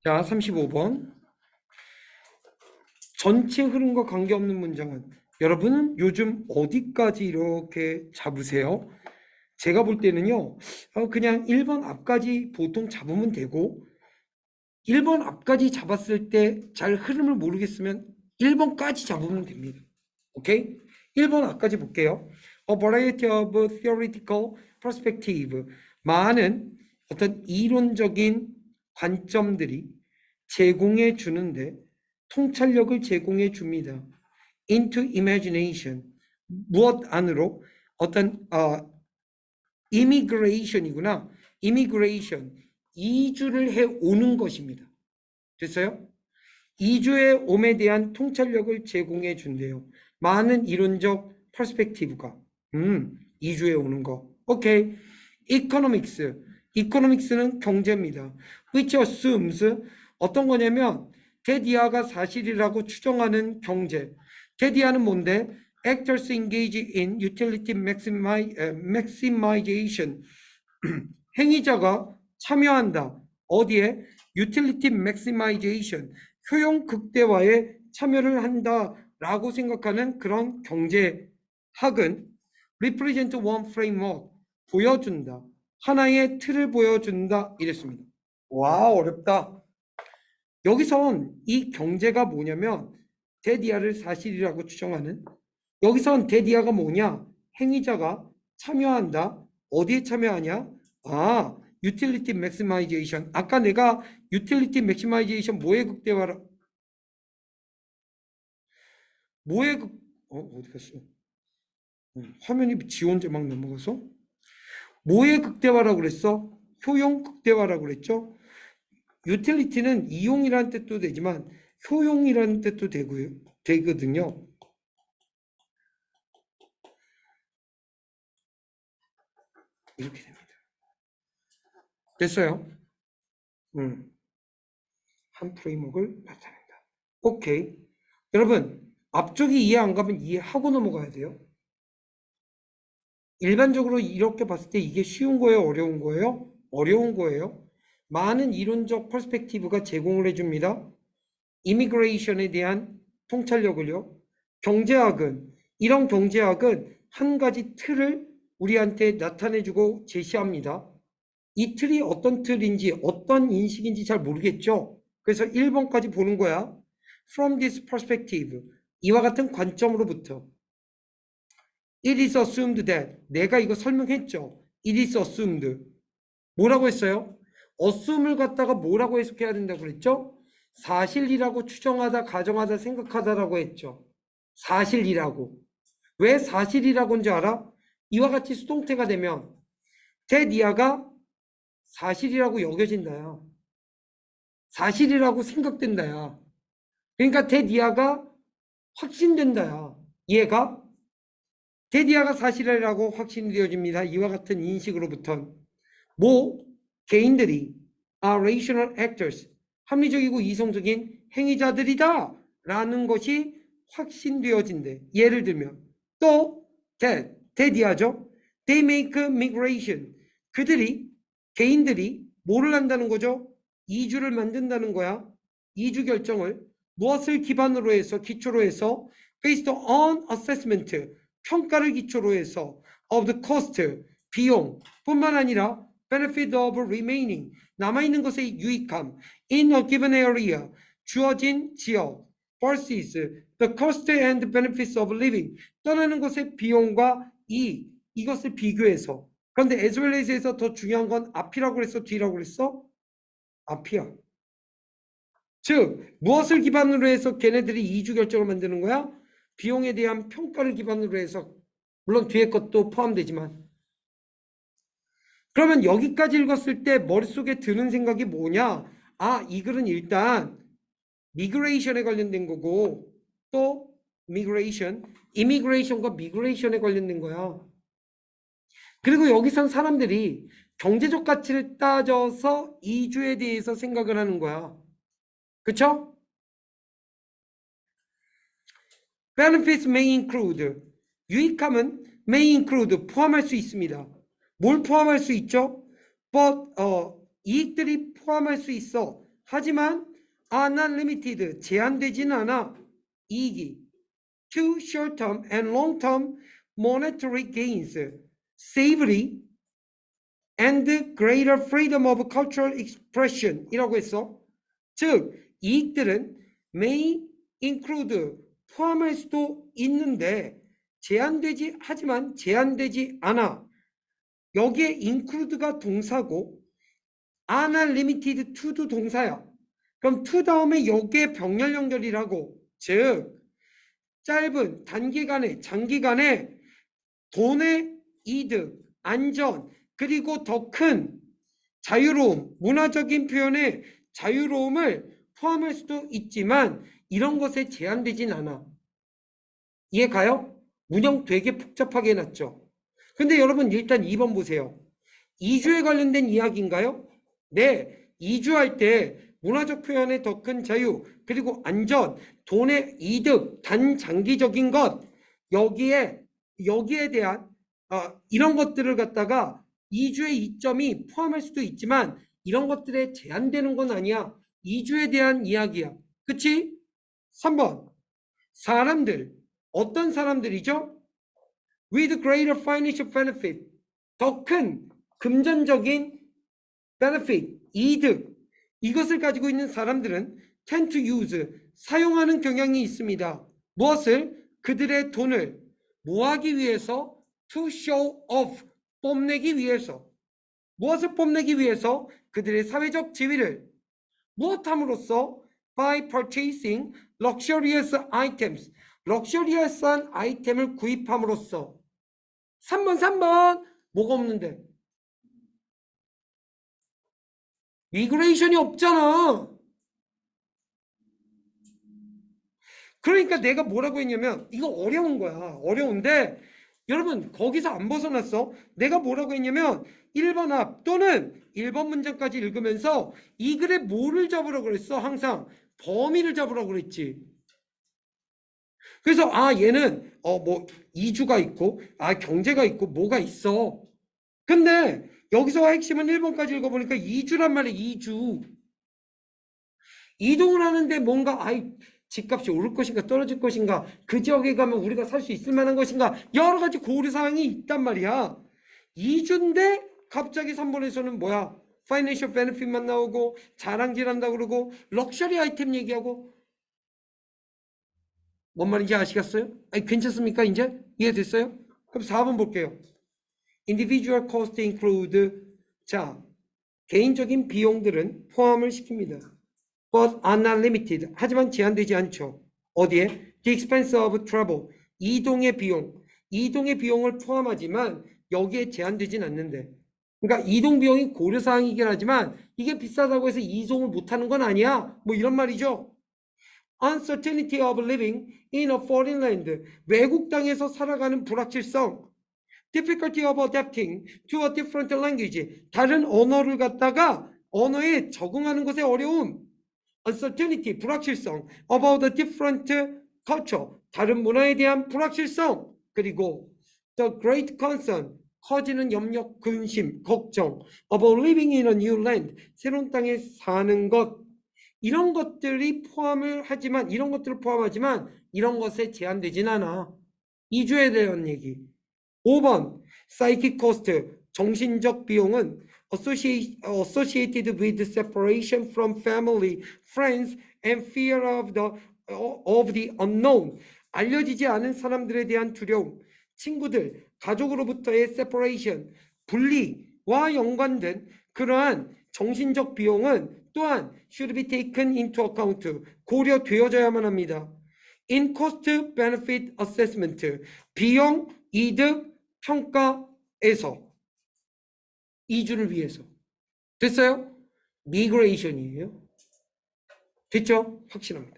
자, 35번. 전체 흐름과 관계없는 문장은 여러분은 요즘 어디까지 이렇게 잡으세요? 제가 볼 때는요, 그냥 1번 앞까지 보통 잡으면 되고 1번 앞까지 잡았을 때 잘 흐름을 모르겠으면 1번까지 잡으면 됩니다. 오케이? 1번 앞까지 볼게요. A variety of theoretical perspective. 많은 어떤 이론적인 관점들이 제공해 주는데 통찰력을 제공해 줍니다. Into imagination. 무엇 안으로? 어떤 immigration이구나. immigration. 이주를 해 오는 것입니다. 됐어요? 이주의 옴에 대한 통찰력을 제공해 준대요. 많은 이론적 퍼스펙티브가 이주해 오는 거. 오케이. economics. economics는 경제입니다. which assumes 어떤 거냐면 데디아가 사실이라고 추정하는 경제. 데디아는 뭔데? Actors engage in utility maximization. 행위자가 참여한다. 어디에? utility maximization. 효용 극대화에 참여를 한다라고 생각하는 그런 경제학은 represent one framework. 보여준다. 하나의 틀을 보여준다. 이랬습니다. 와, 어렵다. 여기선 이 경제가 뭐냐면 데디아를 사실이라고 추정하는, 여기선 데디아가 뭐냐? 행위자가 참여한다. 어디에 참여하냐? 유틸리티 맥시마이제이션. 아까 내가 유틸리티 맥시마이제이션 뭐의 극대화라, 뭐의 어디 갔어? 화면이 지 혼자 막 넘어가서 뭐의 극대화라고 그랬어? 효용 극대화라고 그랬죠? 유틸리티는 이용이라는 뜻도 되지만 효용이라는 뜻도 되거든요. 이렇게 됩니다. 됐어요? 한 프레임워크를 나타낸다. 오케이. 여러분, 앞쪽이 이해 안 가면 이해하고 넘어가야 돼요. 일반적으로 이렇게 봤을 때 이게 쉬운 거예요? 어려운 거예요? 어려운 거예요. 많은 이론적 퍼스펙티브가 제공을 해줍니다. 이미그레이션에 대한 통찰력을요. 경제학은, 이런 경제학은 한 가지 틀을 우리한테 나타내주고 제시합니다. 이 틀이 어떤 틀인지 어떤 인식인지 잘 모르겠죠. 그래서 1번까지 보는 거야. From this perspective. 이와 같은 관점으로부터. It is assumed that. 내가 이거 설명했죠. It is assumed. 뭐라고 했어요? assume을 갖다가 뭐라고 해석해야 된다고 그랬죠? 사실이라고 추정하다, 가정하다, 생각하다라고 했죠. 사실이라고. 왜 사실이라고인지 알아? 이와 같이 수동태가 되면 데디아가 사실이라고 여겨진다야. 사실이라고 생각된다야. 그러니까 데디아가 확신된다야. 이해가? 데디아가 사실이라고 확신이 되어집니다. 이와 같은 인식으로부터 개인들이 rational actors, 합리적이고 이성적인 행위자들이다 라는 것이 확신되어진대. 예를 들면 또 데디아죠. They make migration. 개인들이 뭐를 한다는 거죠? 이주를 만든다는 거야. 이주 결정을 무엇을 기반으로 해서, 기초로 해서 based on assessment, 평가를 기초로 해서 of the cost, 비용 뿐만 아니라 benefit of remaining, 남아있는 것의 유익함 in a given area, 주어진 지역 versus the cost and benefits of living, 떠나는 것의 비용과 이것을 비교해서. 그런데 as well as에서 더 중요한 건 앞이라고 그랬어? 뒤라고 그랬어? 앞이야. 즉 무엇을 기반으로 해서 걔네들이 이주 결정을 만드는 거야? 비용에 대한 평가를 기반으로 해서. 물론 뒤에 것도 포함되지만. 그러면 여기까지 읽었을 때 머릿속에 드는 생각이 뭐냐? 이 글은 일단 미그레이션에 관련된 거고, 또 이미그레이션과 미그레이션에 관련된 거야. 그리고 여기선 사람들이 경제적 가치를 따져서 이주에 대해서 생각을 하는 거야. 그쵸? Benefits may include. 유익함은 may include. 포함할 수 있습니다. 뭘 포함할 수 있죠? But 이익들이 포함할 수 있어. 하지만 are not limited, 제한되지는 않아. 이익이 to short-term and long-term monetary gains, safety and greater freedom of cultural expression 이라고 했어. 즉 이익들은 may include, 포함할 수도 있는데 하지만 제한되지 않아. 여기에 include가 동사고 are not limited to도 동사야. 그럼 to 다음에 여기에 병렬 연결이라고. 즉 짧은 단기간에 장기간에 돈의 이득, 안전, 그리고 더 큰 자유로움, 문화적인 표현의 자유로움을 포함할 수도 있지만 이런 것에 제한되진 않아. 이해 가요? 문형 되게 복잡하게 해놨죠. 근데 여러분 일단 2번 보세요. 이주에 관련된 이야기인가요? 네, 이주할 때 문화적 표현의 더 큰 자유, 그리고 안전, 돈의 이득, 단장기적인 것, 여기에 대한 이런 것들을 갖다가 이주의 이점이 포함할 수도 있지만 이런 것들에 제한되는 건 아니야. 이주에 대한 이야기야. 그치? 3번 사람들, 어떤 사람들이죠? With greater financial benefit, 더 큰 금전적인 benefit, 이득, 이것을 가지고 있는 사람들은 tend to use, 사용하는 경향이 있습니다. 무엇을? 그들의 돈을 뭐하기 위해서? to show off, 뽐내기 위해서. 무엇을 뽐내기 위해서? 그들의 사회적 지위를 무엇함으로써? by purchasing luxurious items, 럭셔리어스한 아이템을 구입함으로써. 3번 뭐가 없는데? 미그레이션이 없잖아. 그러니까 내가 뭐라고 했냐면 이거 어려운 거야. 어려운데 여러분 거기서 안 벗어났어. 내가 뭐라고 했냐면 1번 앞 또는 1번 문장까지 읽으면서 이 글에 뭐를 잡으라고 그랬어? 항상 범위를 잡으라고 그랬지. 그래서 얘는 뭐 이주가 있고 경제가 있고 뭐가 있어. 근데 여기서 핵심은 1번까지 읽어보니까 이주란 말이야. 이주. 이동을 하는데 뭔가 집값이 오를 것인가 떨어질 것인가, 그 지역에 가면 우리가 살 수 있을 만한 것인가, 여러 가지 고려사항이 있단 말이야. 이주인데 갑자기 3번에서는 뭐야? 파이낸셜 베네핏만 나오고 자랑질한다 그러고 럭셔리 아이템 얘기하고. 뭔 말인지 아시겠어요? 괜찮습니까? 이제 이해됐어요? 그럼 4번 볼게요. Individual cost include, 자, 개인적인 비용들은 포함을 시킵니다. But are not limited, 하지만 제한되지 않죠. 어디에? The expense of travel, 이동의 비용을 포함하지만 여기에 제한되진 않는데. 그러니까 이동 비용이 고려사항이긴 하지만 이게 비싸다고 해서 이동을 못하는 건 아니야. 뭐 이런 말이죠. Uncertainty of living in a foreign land, 외국 땅에서 살아가는 불확실성. Difficulty of adapting to a different language, 다른 언어를 갖다가 언어에 적응하는 것의 어려움. Uncertainty, 불확실성. About a different culture, 다른 문화에 대한 불확실성. 그리고 the great concern, 커지는 염려, 근심, 걱정. About living in a new land, 새로운 땅에 사는 것. 이런 것들을 포함하지만 이런 것에 제한되진 않아. 이주에 대한 얘기. 5번 psychic cost, 정신적 비용은 associated with separation from family, friends, and fear of the unknown, 알려지지 않은 사람들에 대한 두려움, 친구들, 가족으로부터의 separation, 분리와 연관된 그러한 정신적 비용은 또한 should be taken into account, 고려되어져야만 합니다. In cost benefit assessment, 비용 이득 평가에서 이주를 위해서. 됐어요? 미그레이션이에요. 됐죠? 확실합니다.